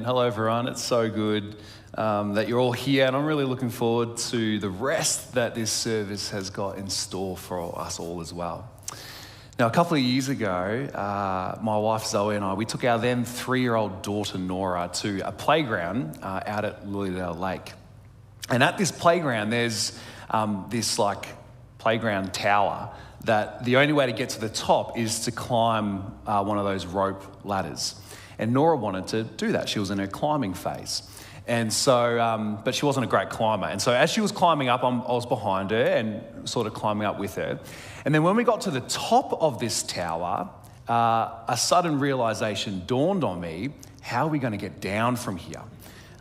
Hello everyone, it's so good that you're all here, and I'm really looking forward to the rest that this service has got in store for us all as well. Now, a couple of years ago, my wife Zoe and I, we took our then 3-year-old daughter Nora to a playground out at Lilydale Lake. And at this playground, there's this playground tower that the only way to get to the top is to climb one of those rope ladders. And Nora wanted to do that. She was in her climbing phase. And so, but she wasn't a great climber. And so as she was climbing up, I was behind her and sort of climbing up with her. And then when we got to the top of this tower, a sudden realization dawned on me: how are we going to get down from here?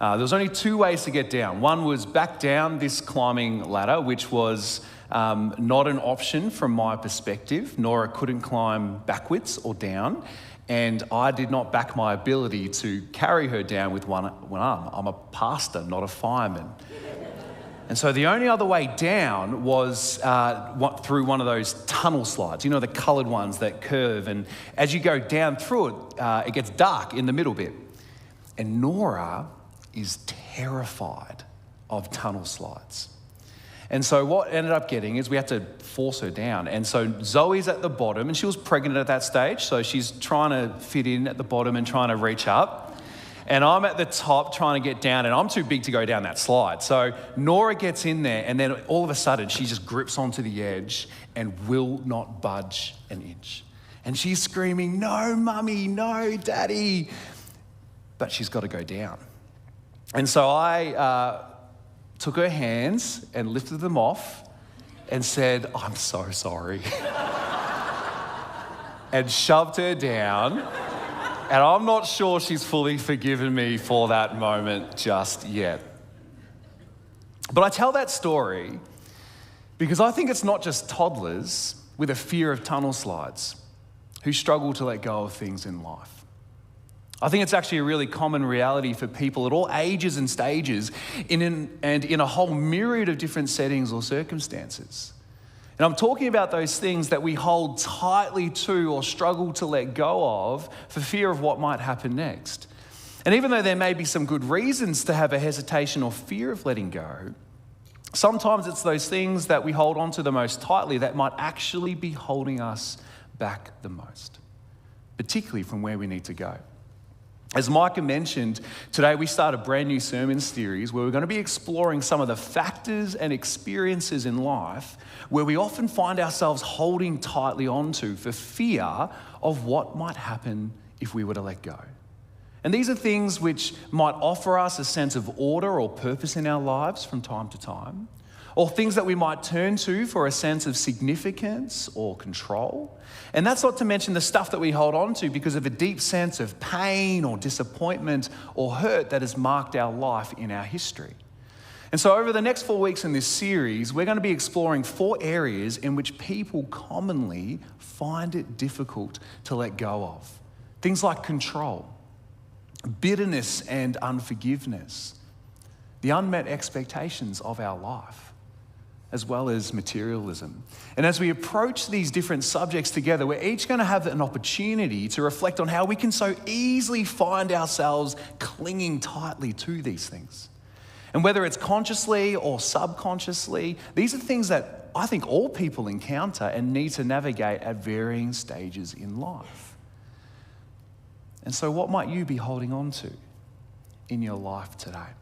There was only 2 ways to get down. One was back down this climbing ladder, which was not an option from my perspective. Nora couldn't climb backwards or down. And I did not back my ability to carry her down with one arm. I'm a pastor, not a fireman. And so the only other way down was through one of those tunnel slides, you know, the coloured ones that curve. And as you go down through it, it gets dark in the middle bit. And Nora is terrified of tunnel slides. And so what ended up getting is we had to force her down. And so Zoe's at the bottom, and she was pregnant at that stage, so she's trying to fit in at the bottom and trying to reach up. And I'm at the top trying to get down, and I'm too big to go down that slide. So Nora gets in there, and then all of a sudden she just grips onto the edge and will not budge an inch. And she's screaming, "No, Mummy, no, Daddy." But she's got to go down. And so I took her hands and lifted them off and said, "I'm so sorry," and shoved her down. And I'm not sure she's fully forgiven me for that moment just yet. But I tell that story because I think it's not just toddlers with a fear of tunnel slides who struggle to let go of things in life. I think it's actually a really common reality for people at all ages and stages in a whole myriad of different settings or circumstances. And I'm talking about those things that we hold tightly to or struggle to let go of for fear of what might happen next. And even though there may be some good reasons to have a hesitation or fear of letting go, sometimes it's those things that we hold on to the most tightly that might actually be holding us back the most, particularly from where we need to go. As Micah mentioned, today we start a brand new sermon series where we're going to be exploring some of the factors and experiences in life where we often find ourselves holding tightly onto for fear of what might happen if we were to let go. And these are things which might offer us a sense of order or purpose in our lives from time to time, or things that we might turn to for a sense of significance or control. And that's not to mention the stuff that we hold on to because of a deep sense of pain or disappointment or hurt that has marked our life in our history. And so over the next 4 weeks in this series, we're going to be exploring 4 areas in which people commonly find it difficult to let go of. Things like control, bitterness and unforgiveness, the unmet expectations of our life, as well as materialism. And as we approach these different subjects together, we're each going to have an opportunity to reflect on how we can so easily find ourselves clinging tightly to these things. And whether it's consciously or subconsciously, these are things that I think all people encounter and need to navigate at varying stages in life. And so what might you be holding on to in your life today?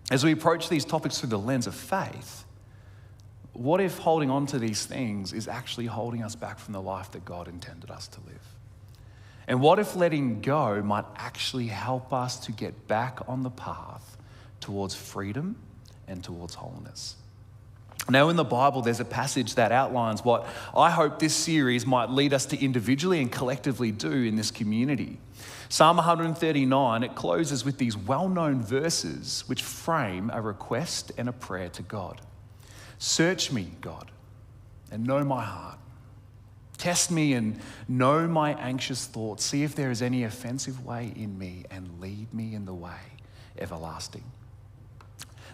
As we approach these topics through the lens of faith, what if holding on to these things is actually holding us back from the life that God intended us to live? And what if letting go might actually help us to get back on the path towards freedom and towards holiness? Now, in the Bible, there's a passage that outlines what I hope this series might lead us to individually and collectively do in this community. Psalm 139, it closes with these well-known verses which frame a request and a prayer to God. "Search me, God, and know my heart. Test me and know my anxious thoughts. See if there is any offensive way in me and lead me in the way everlasting."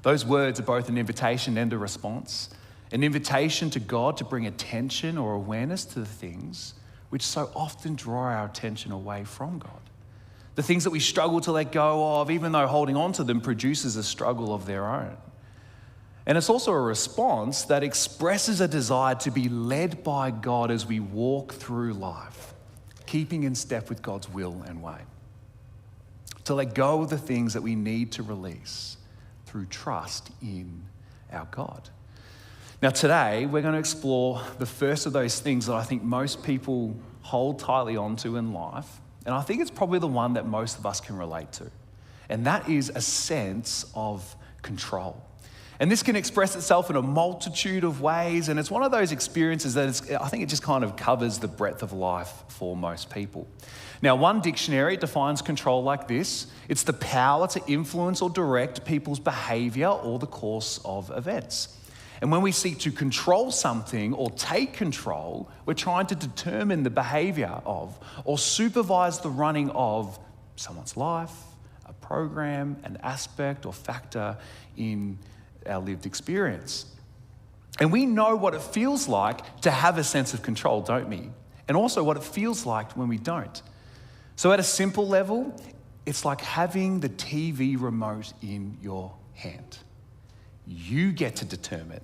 Those words are both an invitation and a response. An invitation to God to bring attention or awareness to the things which so often draw our attention away from God. The things that we struggle to let go of, even though holding on to them produces a struggle of their own. And it's also a response that expresses a desire to be led by God as we walk through life, keeping in step with God's will and way. To let go of the things that we need to release through trust in our God. Now today, we're going to explore the first of those things that I think most people hold tightly onto in life. And I think it's probably the one that most of us can relate to. And that is a sense of control. And this can express itself in a multitude of ways. And it's one of those experiences that I think it just kind of covers the breadth of life for most people. Now, one dictionary defines control like this. It's the power to influence or direct people's behavior or the course of events. And when we seek to control something or take control, we're trying to determine the behavior of or supervise the running of someone's life, a program, an aspect or factor in our lived experience. And we know what it feels like to have a sense of control, don't we? And also what it feels like when we don't. So at a simple level, it's like having the TV remote in your hand. You get to determine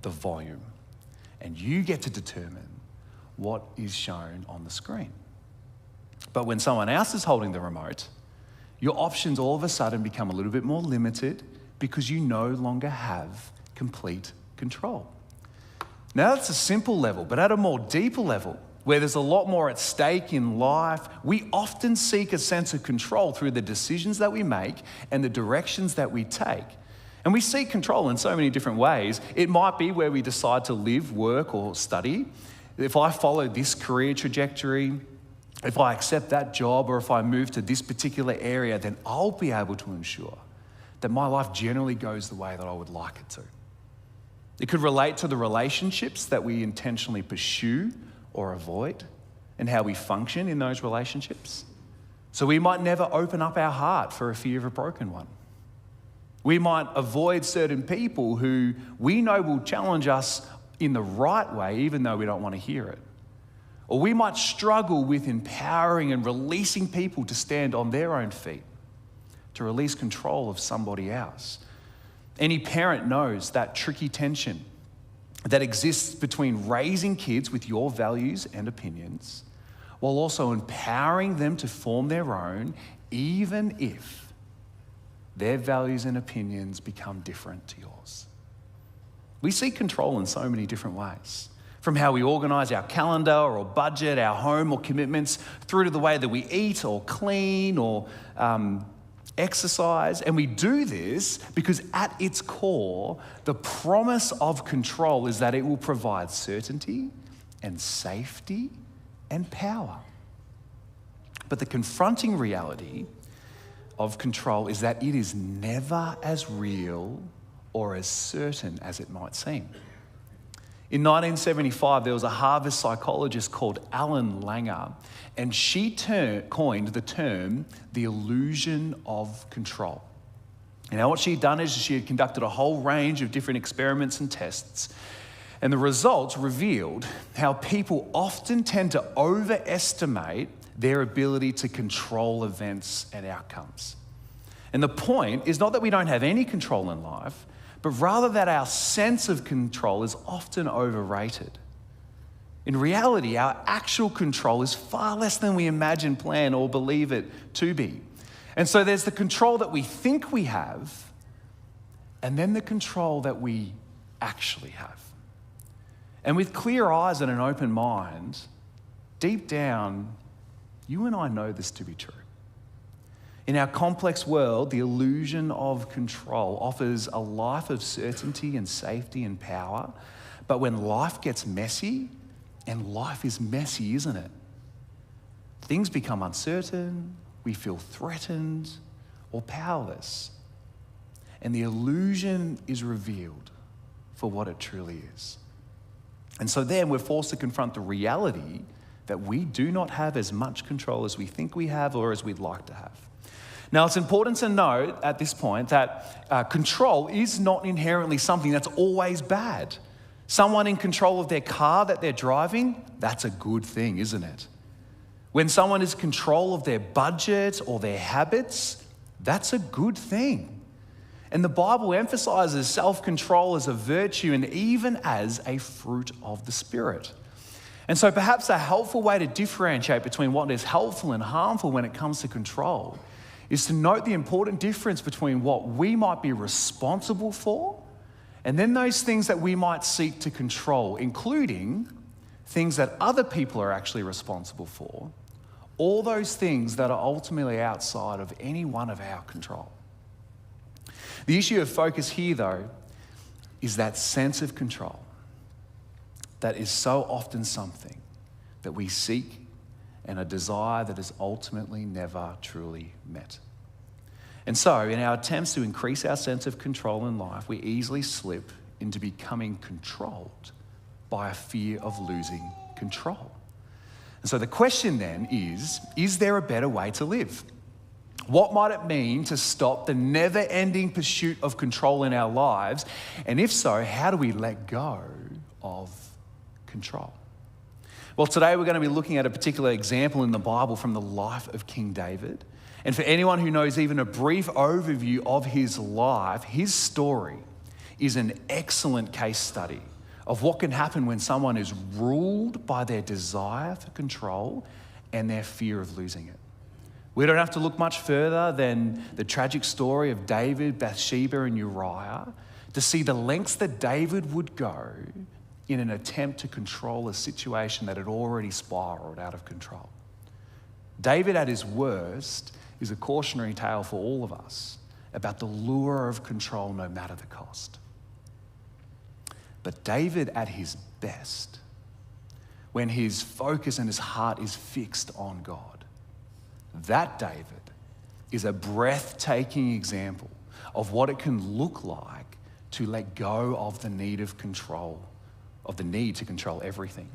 the volume, and you get to determine what is shown on the screen. But when someone else is holding the remote, your options all of a sudden become a little bit more limited because you no longer have complete control. Now that's a simple level, but at a more deeper level, where there's a lot more at stake in life, we often seek a sense of control through the decisions that we make and the directions that we take. And we seek control in so many different ways. It might be where we decide to live, work, or study. If I follow this career trajectory, if I accept that job, or if I move to this particular area, then I'll be able to ensure that my life generally goes the way that I would like it to. It could relate to the relationships that we intentionally pursue or avoid and how we function in those relationships. So we might never open up our heart for a fear of a broken one. We might avoid certain people who we know will challenge us in the right way, even though we don't want to hear it. Or we might struggle with empowering and releasing people to stand on their own feet, to release control of somebody else. Any parent knows that tricky tension that exists between raising kids with your values and opinions, while also empowering them to form their own, even if their values and opinions become different to yours. We seek control in so many different ways. From how we organise our calendar or budget, our home or commitments, through to the way that we eat or clean or exercise. And we do this because at its core, the promise of control is that it will provide certainty and safety and power. But the confronting reality of control is that it is never as real or as certain as it might seem. In 1975, there was a Harvard psychologist called Ellen Langer, and she coined the term, the illusion of control. And now what she had done is she had conducted a whole range of different experiments and tests, and the results revealed how people often tend to overestimate their ability to control events and outcomes. And the point is not that we don't have any control in life, but rather that our sense of control is often overrated. In reality, our actual control is far less than we imagine, plan, or believe it to be. And so there's the control that we think we have, and then the control that we actually have. And with clear eyes and an open mind, deep down, you and I know this to be true. In our complex world, the illusion of control offers a life of certainty and safety and power. But when life gets messy, and life is messy, isn't it? Things become uncertain, we feel threatened or powerless. And the illusion is revealed for what it truly is. And so then we're forced to confront the reality that we do not have as much control as we think we have or as we'd like to have. Now, it's important to note at this point that control is not inherently something that's always bad. Someone in control of their car that they're driving, that's a good thing, isn't it? When someone is in control of their budget or their habits, that's a good thing. And the Bible emphasizes self-control as a virtue and even as a fruit of the Spirit. And so perhaps a helpful way to differentiate between what is helpful and harmful when it comes to control is to note the important difference between what we might be responsible for and then those things that we might seek to control, including things that other people are actually responsible for, all those things that are ultimately outside of any one of our control. The issue of focus here, though, is that sense of control that is so often something that we seek and a desire that is ultimately never truly met. And so, in our attempts to increase our sense of control in life, we easily slip into becoming controlled by a fear of losing control. And so the question then is there a better way to live? What might it mean to stop the never-ending pursuit of control in our lives? And if so, how do we let go of control? Well, today we're going to be looking at a particular example in the Bible from the life of King David. And for anyone who knows even a brief overview of his life, his story is an excellent case study of what can happen when someone is ruled by their desire for control and their fear of losing it. We don't have to look much further than the tragic story of David, Bathsheba, and Uriah to see the lengths that David would go in an attempt to control a situation that had already spiraled out of control. David at his worst is a cautionary tale for all of us about the lure of control no matter the cost. But David at his best, when his focus and his heart is fixed on God, that David is a breathtaking example of what it can look like to let go of the need of control, of the need to control everything.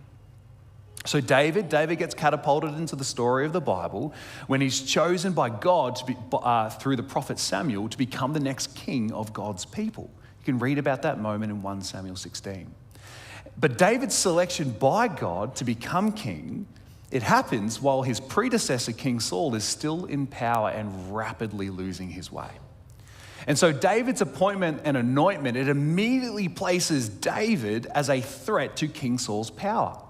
So David gets catapulted into the story of the Bible when he's chosen by God to be, through the prophet Samuel to become the next king of God's people. You can read about that moment in 1 Samuel 16. But David's selection by God to become king, it happens while his predecessor, King Saul, is still in power and rapidly losing his way. And so David's appointment and anointment, it immediately places David as a threat to King Saul's power.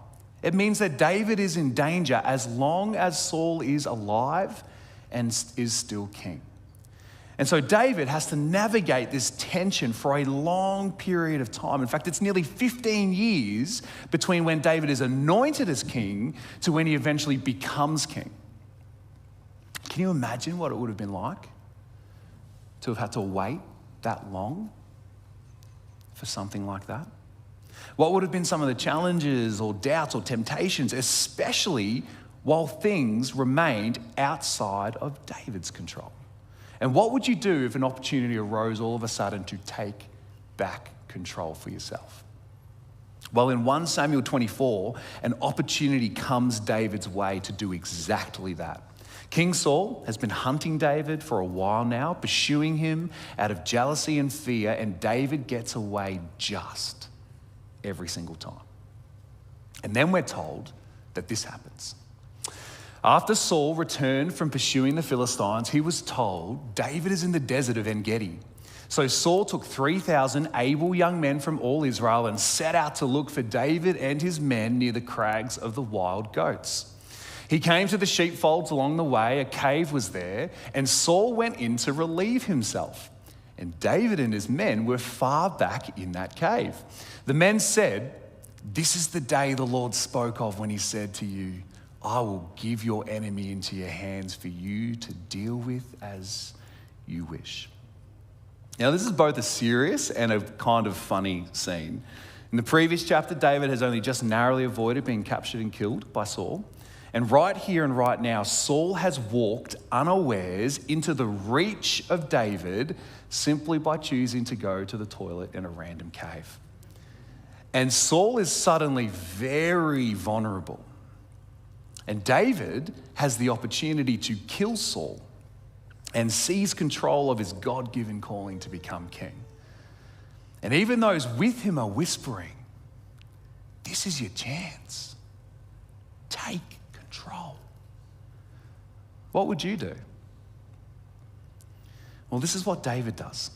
It means that David is in danger as long as Saul is alive and is still king. And so David has to navigate this tension for a long period of time. In fact, it's nearly 15 years between when David is anointed as king to when he eventually becomes king. Can you imagine what it would have been like to have had to wait that long for something like that? What would have been some of the challenges or doubts or temptations, especially while things remained outside of David's control? And what would you do if an opportunity arose all of a sudden to take back control for yourself? Well, in 1 Samuel 24, an opportunity comes David's way to do exactly that. King Saul has been hunting David for a while now, pursuing him out of jealousy and fear, and David gets away just every single time. And then we're told that this happens. After Saul returned from pursuing the Philistines, he was told David is in the desert of En-Gedi. So Saul took 3,000 able young men from all Israel and set out to look for David and his men near the crags of the wild goats. He came to the sheepfolds along the way, a cave was there, and Saul went in to relieve himself. And David and his men were far back in that cave. The men said, "This is the day the Lord spoke of when he said to you, I will give your enemy into your hands for you to deal with as you wish." Now, this is both a serious and a kind of funny scene. In the previous chapter, David has only just narrowly avoided being captured and killed by Saul. And right here and right now, Saul has walked unawares into the reach of David simply by choosing to go to the toilet in a random cave. And Saul is suddenly very vulnerable. And David has the opportunity to kill Saul and seize control of his God-given calling to become king. And even those with him are whispering, "This is your chance. Take control." what would you do? Well, this is what David does.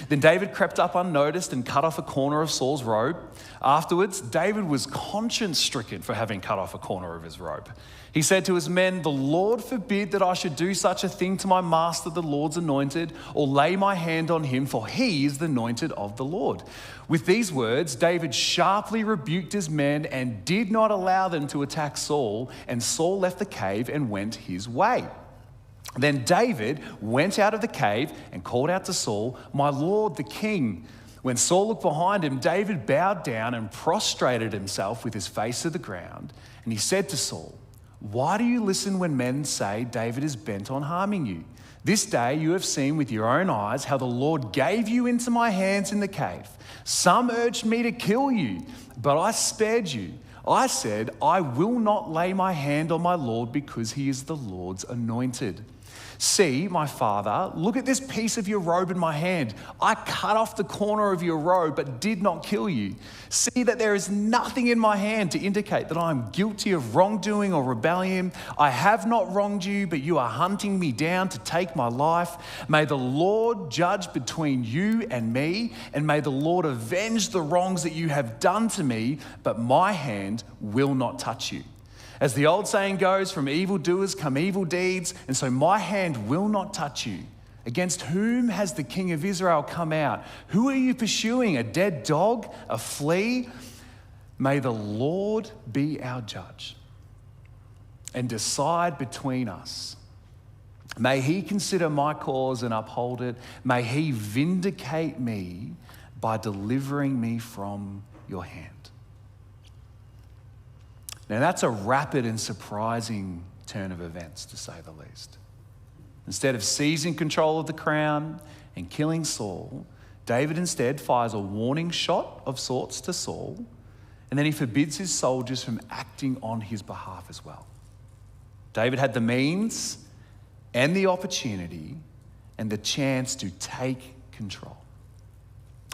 Then David crept up unnoticed and cut off a corner of Saul's robe. Afterwards, David was conscience-stricken for having cut off a corner of his robe. He said to his men, "The Lord forbid that I should do such a thing to my master, the Lord's anointed, or lay my hand on him, for he is the anointed of the Lord." With these words, David sharply rebuked his men and did not allow them to attack Saul, and Saul left the cave and went his way. Then David went out of the cave and called out to Saul, "My lord, the king." When Saul looked behind him, David bowed down and prostrated himself with his face to the ground. And he said to Saul, "Why do you listen when men say David is bent on harming you? This day you have seen with your own eyes how the Lord gave you into my hands in the cave. Some urged me to kill you, but I spared you. I said, I will not lay my hand on my Lord because he is the Lord's anointed. See, my father, look at this piece of your robe in my hand. I cut off the corner of your robe, but did not kill you. See that there is nothing in my hand to indicate that I am guilty of wrongdoing or rebellion. I have not wronged you, but you are hunting me down to take my life. May the Lord judge between you and me, and may the Lord avenge the wrongs that you have done to me, but my hand will not touch you. As the old saying goes, from evildoers come evil deeds, and so my hand will not touch you. Against whom has the king of Israel come out? Who are you pursuing? A dead dog? A flea? May the Lord be our judge and decide between us. May he consider my cause and uphold it. May he vindicate me by delivering me from your hand. Now that's a rapid and surprising turn of events, to say the least. Instead of seizing control of the crown and killing Saul, David instead fires a warning shot of sorts to Saul, and then he forbids his soldiers from acting on his behalf as well. David had the means and the opportunity and the chance to take control.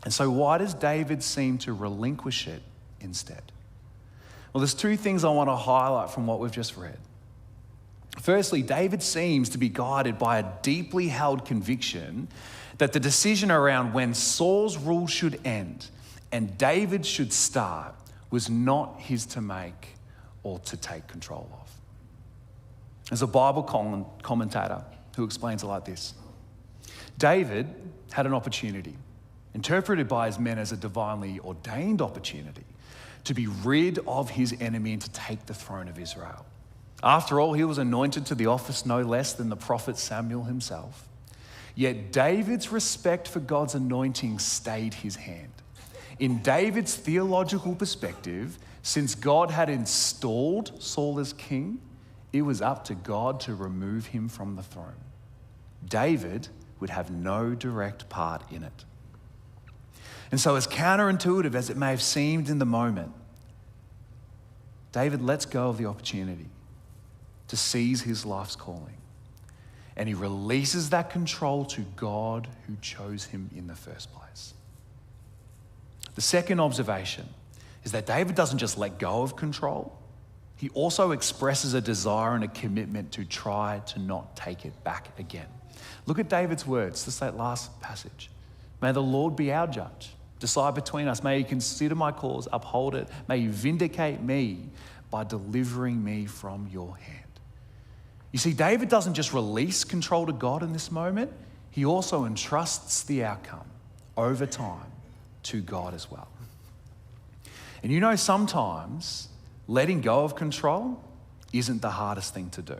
And so why does David seem to relinquish it instead? Well, there's two things I want to highlight from what we've just read. Firstly, David seems to be guided by a deeply held conviction that the decision around when Saul's rule should end and David should start was not his to make or to take control of. There's a Bible commentator who explains it like this. David had an opportunity, interpreted by his men as a divinely ordained opportunity, to be rid of his enemy and to take the throne of Israel. After all, he was anointed to the office no less than the prophet Samuel himself. Yet David's respect for God's anointing stayed his hand. In David's theological perspective, since God had installed Saul as king, it was up to God to remove him from the throne. David would have no direct part in it. And so as counterintuitive as it may have seemed in the moment, David lets go of the opportunity to seize his life's calling. And he releases that control to God who chose him in the first place. The second observation is that David doesn't just let go of control. He also expresses a desire and a commitment to try to not take it back again. Look at David's words, just that last passage. May the Lord be our judge. Decide between us. May he consider my cause, uphold it. May you vindicate me by delivering me from your hand. You see, David doesn't just release control to God in this moment. He also entrusts the outcome over time to God as well. And you know, sometimes letting go of control isn't the hardest thing to do.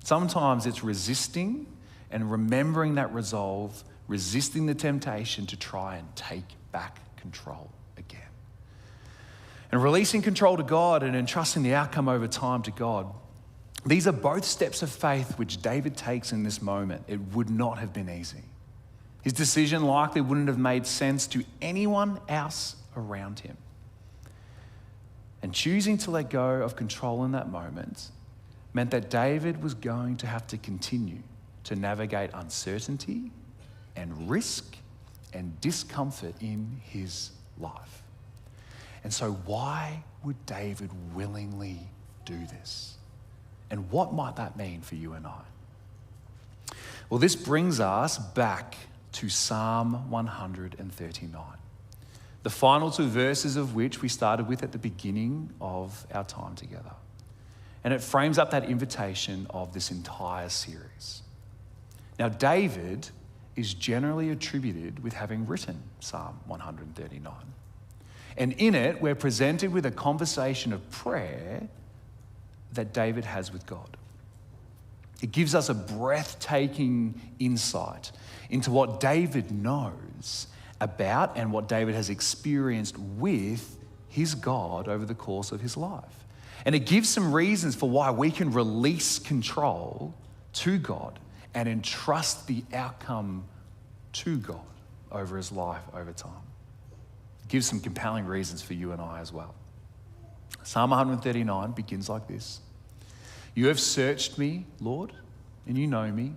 Sometimes it's resisting and remembering that resolve, resisting the temptation to try and take back control again. And releasing control to God and entrusting the outcome over time to God, these are both steps of faith which David takes in this moment. It would not have been easy. His decision likely wouldn't have made sense to anyone else around him. And choosing to let go of control in that moment meant that David was going to have to continue to navigate uncertainty and risk and discomfort in his life. And so why would David willingly do this? And what might that mean for you and I? Well, this brings us back to Psalm 139, the final two verses of which we started with at the beginning of our time together. And it frames up that invitation of this entire series. Now, David is generally attributed with having written Psalm 139. And in it, we're presented with a conversation of prayer that David has with God. It gives us a breathtaking insight into what David knows about and what David has experienced with his God over the course of his life. And it gives some reasons for why we can release control to God and entrust the outcome to God over his life over time. It gives some compelling reasons for you and I as well. Psalm 139 begins like this. You have searched me, Lord, and you know me.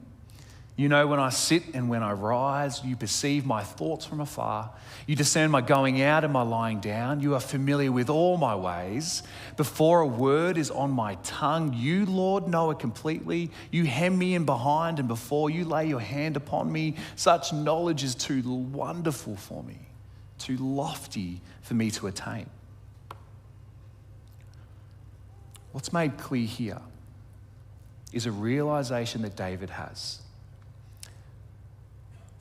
You know when I sit and when I rise. You perceive my thoughts from afar. You discern my going out and my lying down. You are familiar with all my ways. Before a word is on my tongue, you, Lord, know it completely. You hem me in behind, and before you lay your hand upon me, such knowledge is too wonderful for me, too lofty for me to attain. What's made clear here is a realization that David has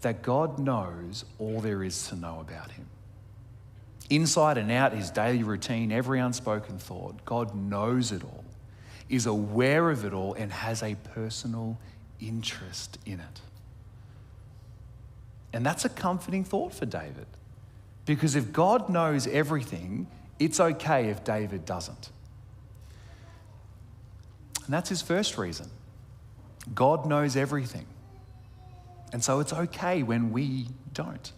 that God knows all there is to know about him. Inside and out, his daily routine, every unspoken thought, God knows it all, is aware of it all, and has a personal interest in it. And that's a comforting thought for David, because if God knows everything, it's okay if David doesn't. And that's his first reason. God knows everything. And so it's okay when we don't.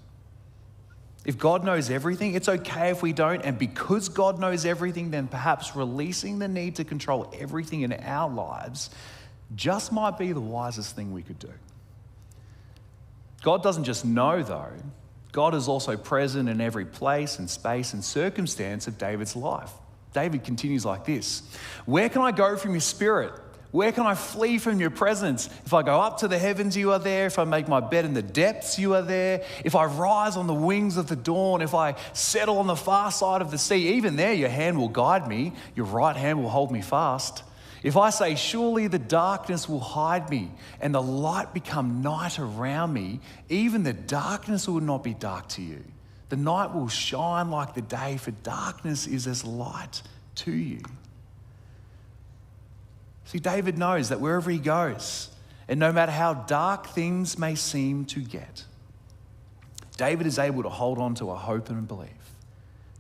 If God knows everything, it's okay if we don't. And because God knows everything, then perhaps releasing the need to control everything in our lives just might be the wisest thing we could do. God doesn't just know, though. God is also present in every place and space and circumstance of David's life. David continues like this. Where can I go from your spirit? Where can I flee from your presence? If I go up to the heavens, you are there. If I make my bed in the depths, you are there. If I rise on the wings of the dawn, if I settle on the far side of the sea, even there your hand will guide me. Your right hand will hold me fast. If I say, surely the darkness will hide me and the light become night around me, even the darkness will not be dark to you. The night will shine like the day, for darkness is as light to you. See, David knows that wherever he goes, and no matter how dark things may seem to get, David is able to hold on to a hope and a belief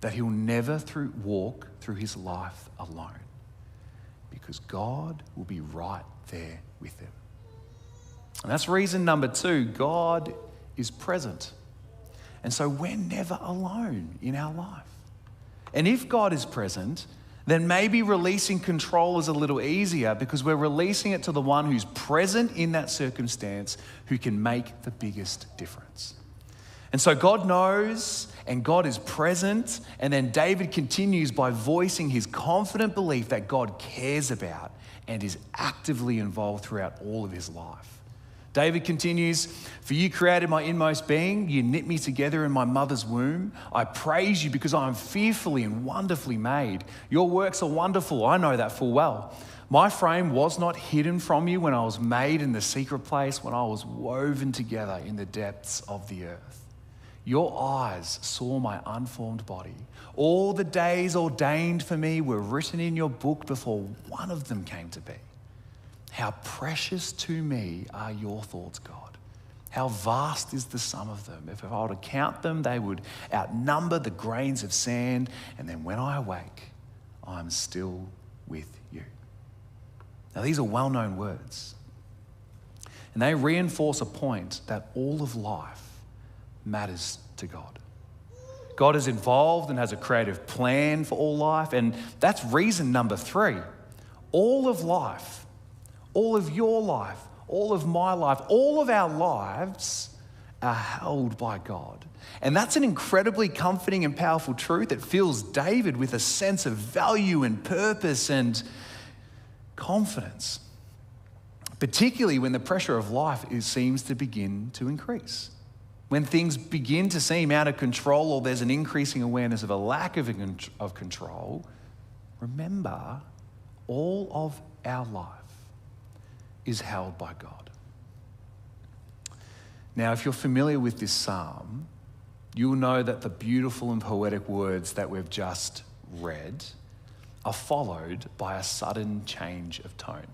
that he'll never walk through his life alone, because God will be right there with him. And that's reason number 2, God is present. And so we're never alone in our life. And if God is present, then maybe releasing control is a little easier, because we're releasing it to the one who's present in that circumstance, who can make the biggest difference. And so God knows and God is present. And then David continues by voicing his confident belief that God cares about and is actively involved throughout all of his life. David continues, for you created my inmost being. You knit me together in my mother's womb. I praise you because I am fearfully and wonderfully made. Your works are wonderful. I know that full well. My frame was not hidden from you when I was made in the secret place, when I was woven together in the depths of the earth. Your eyes saw my unformed body. All the days ordained for me were written in your book before one of them came to be. How precious to me are your thoughts, God. How vast is the sum of them. If I were to count them, they would outnumber the grains of sand. And then when I awake, I'm still with you. Now, these are well-known words. And they reinforce a point that all of life matters to God. God is involved and has a creative plan for all life. And that's reason number 3. All of life, all of your life, all of my life, all of our lives are held by God. And that's an incredibly comforting and powerful truth that fills David with a sense of value and purpose and confidence, particularly when the pressure of life seems to begin to increase. When things begin to seem out of control or there's an increasing awareness of a lack of control, remember, all of our life is held by God. Now, if you're familiar with this psalm, you'll know that the beautiful and poetic words that we've just read are followed by a sudden change of tone.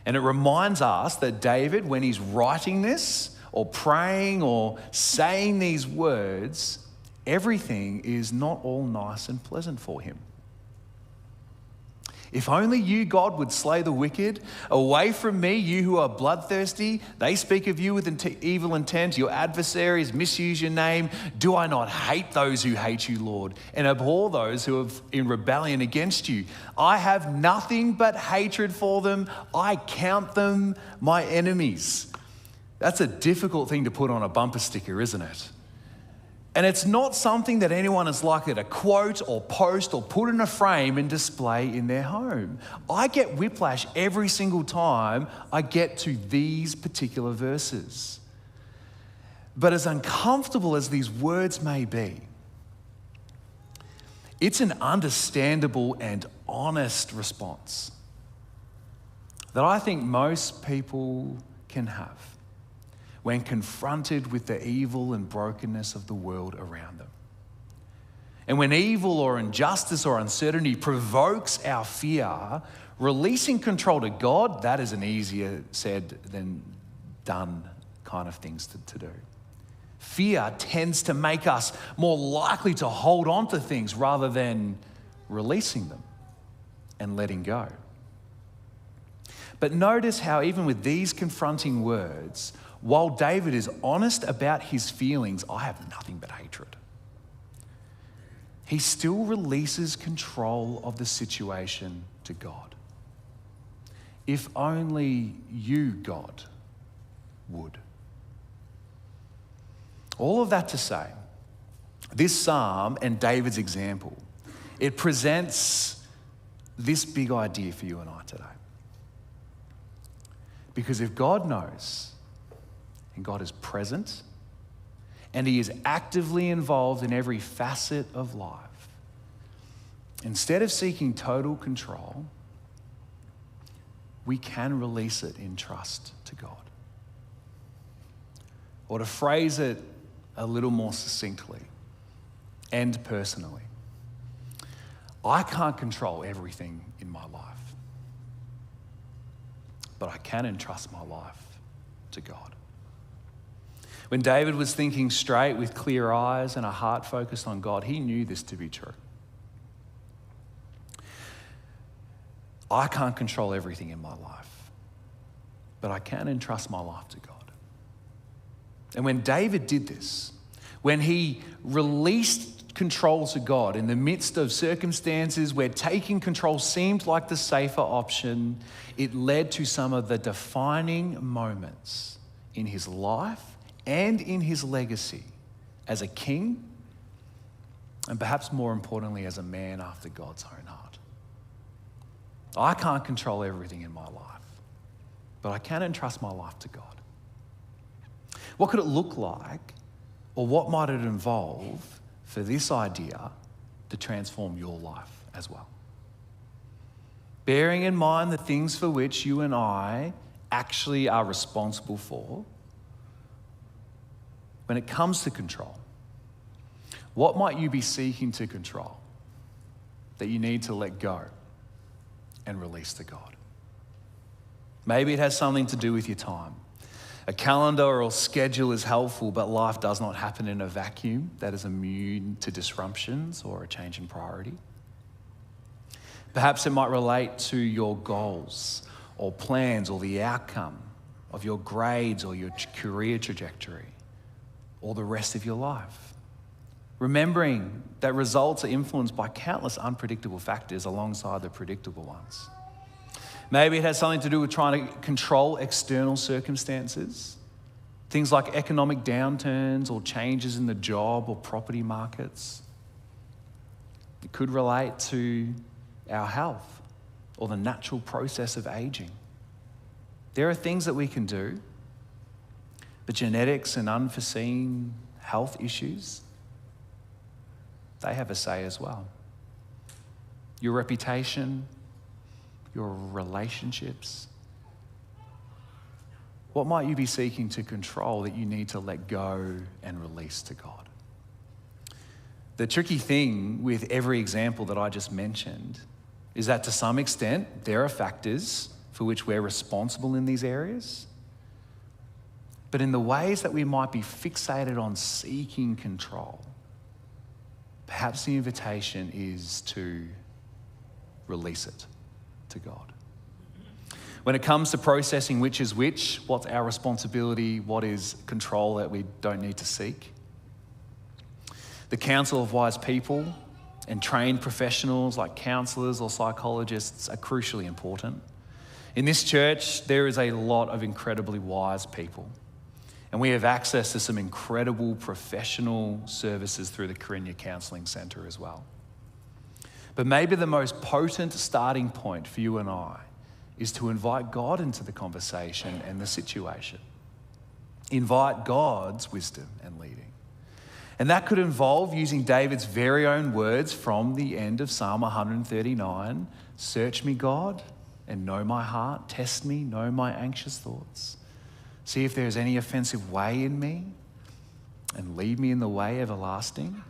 And it reminds us that David, when he's writing this or praying or saying these words, everything is not all nice and pleasant for him. If only you, God, would slay the wicked. Away from me, you who are bloodthirsty. They speak of you with evil intent. Your adversaries misuse your name. Do I not hate those who hate you, Lord, and abhor those who are in rebellion against you? I have nothing but hatred for them. I count them my enemies. That's a difficult thing to put on a bumper sticker, isn't it? And it's not something that anyone is likely to quote or post or put in a frame and display in their home. I get whiplash every single time I get to these particular verses. But as uncomfortable as these words may be, it's an understandable and honest response that I think most people can have when confronted with the evil and brokenness of the world around them. And when evil or injustice or uncertainty provokes our fear, releasing control to God, that is an easier said than done kind of things to do. Fear tends to make us more likely to hold on to things rather than releasing them and letting go. But notice how even with these confronting words, while David is honest about his feelings, I have nothing but hatred, he still releases control of the situation to God. If only you, God, would. All of that to say, this psalm and David's example, it presents this big idea for you and I today. Because if God knows, and God is present, and he is actively involved in every facet of life, instead of seeking total control, we can release it in trust to God. Or to phrase it a little more succinctly and personally, I can't control everything in my life, but I can entrust my life to God. When David was thinking straight with clear eyes and a heart focused on God, he knew this to be true. I can't control everything in my life, but I can entrust my life to God. And when David did this, when he released control to God in the midst of circumstances where taking control seemed like the safer option, it led to some of the defining moments in his life and in his legacy as a king, and perhaps more importantly, as a man after God's own heart. I can't control everything in my life, but I can entrust my life to God. What could it look like, or what might it involve for this idea to transform your life as well? Bearing in mind the things for which you and I actually are responsible for, when it comes to control, what might you be seeking to control that you need to let go and release to God? Maybe it has something to do with your time. A calendar or a schedule is helpful, but life does not happen in a vacuum that is immune to disruptions or a change in priority. Perhaps it might relate to your goals or plans or the outcome of your grades or your career trajectory or the rest of your life. Remembering that results are influenced by countless unpredictable factors alongside the predictable ones. Maybe it has something to do with trying to control external circumstances, things like economic downturns or changes in the job or property markets. It could relate to our health or the natural process of aging. There are things that we can do, but genetics and unforeseen health issues, they have a say as well. Your reputation, your relationships. What might you be seeking to control that you need to let go and release to God? The tricky thing with every example that I just mentioned is that to some extent, there are factors for which we're responsible in these areas. But in the ways that we might be fixated on seeking control, perhaps the invitation is to release it to God. When it comes to processing which is which, what's our responsibility, what is control that we don't need to seek? The counsel of wise people and trained professionals like counselors or psychologists are crucially important. In this church, there is a lot of incredibly wise people, and we have access to some incredible professional services through the Carina Counselling Centre as well. But maybe the most potent starting point for you and I is to invite God into the conversation and the situation. Invite God's wisdom and leading. And that could involve using David's very own words from the end of Psalm 139. Search me, God, and know my heart. Test me, know my anxious thoughts. See if there is any offensive way in me, and lead me in the way everlasting.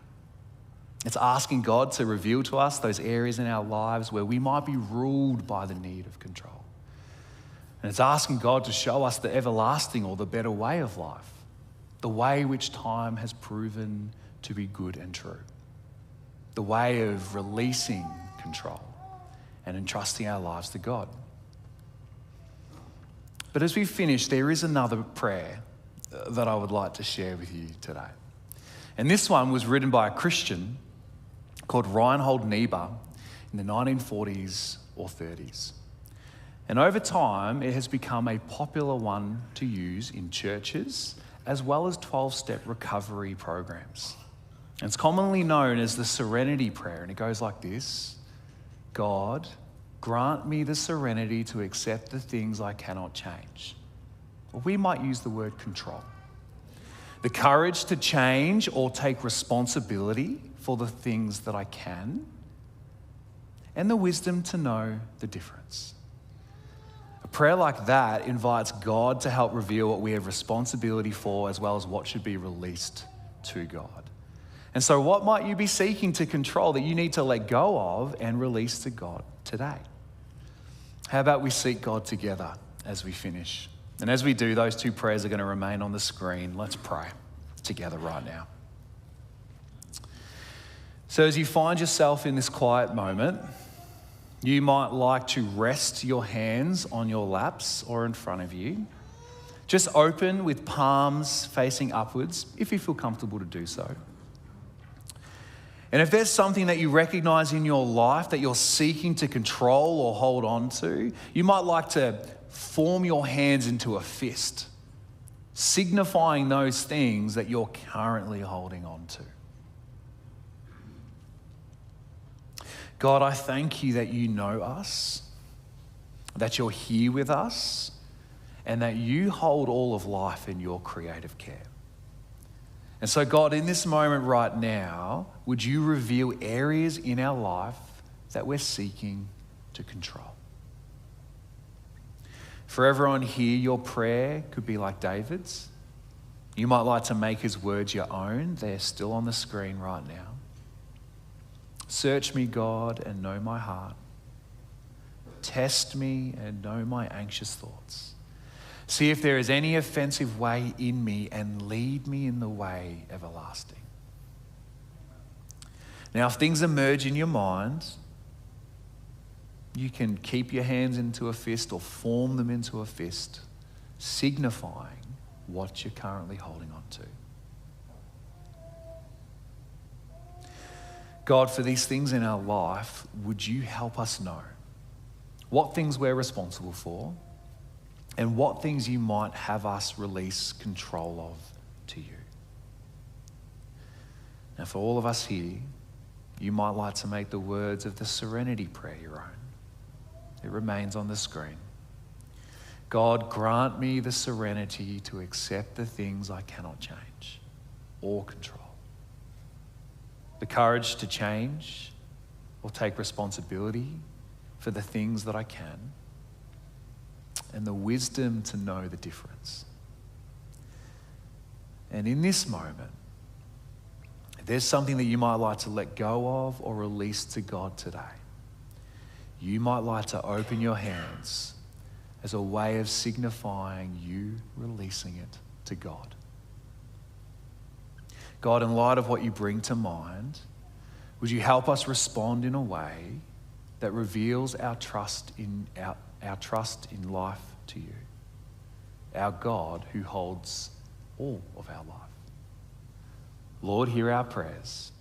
It's asking God to reveal to us those areas in our lives where we might be ruled by the need of control. And it's asking God to show us the everlasting or the better way of life, the way which time has proven to be good and true, the way of releasing control and entrusting our lives to God. But as we finish, there is another prayer that I would like to share with you today. And this one was written by a Christian called Reinhold Niebuhr in the 1940s or 30s. And over time, it has become a popular one to use in churches as well as 12-step recovery programs. And it's commonly known as the Serenity Prayer, and it goes like this: God, grant me the serenity to accept the things I cannot change. Or we might use the word control. The courage to change or take responsibility for the things that I can, and the wisdom to know the difference. A prayer like that invites God to help reveal what we have responsibility for as well as what should be released to God. And so what might you be seeking to control that you need to let go of and release to God today? How about we seek God together as we finish? And as we do, those two prayers are going to remain on the screen. Let's pray together right now. So as you find yourself in this quiet moment, you might like to rest your hands on your laps or in front of you. Just open with palms facing upwards if you feel comfortable to do so. And if there's something that you recognize in your life that you're seeking to control or hold on to, you might like to form your hands into a fist, signifying those things that you're currently holding on to. God, I thank you that you know us, that you're here with us, and that you hold all of life in your creative care. And so, God, in this moment right now, would you reveal areas in our life that we're seeking to control? For everyone here, your prayer could be like David's. You might like to make his words your own. They're still on the screen right now. Search me, God, and know my heart. Test me and know my anxious thoughts. See if there is any offensive way in me and lead me in the way everlasting. Now, if things emerge in your mind, you can keep your hands into a fist or form them into a fist, signifying what you're currently holding on to. God, for these things in our life, would you help us know what things we're responsible for and what things you might have us release control of to you. Now, for all of us here, you might like to make the words of the Serenity Prayer your own. It remains on the screen. God, grant me the serenity to accept the things I cannot change or control. The courage to change or take responsibility for the things that I can. And the wisdom to know the difference. And in this moment, if there's something that you might like to let go of or release to God today, you might like to open your hands as a way of signifying you releasing it to God. God, in light of what you bring to mind, would you help us respond in a way that reveals our trust in life to you, our God who holds all of our life. Lord, hear our prayers.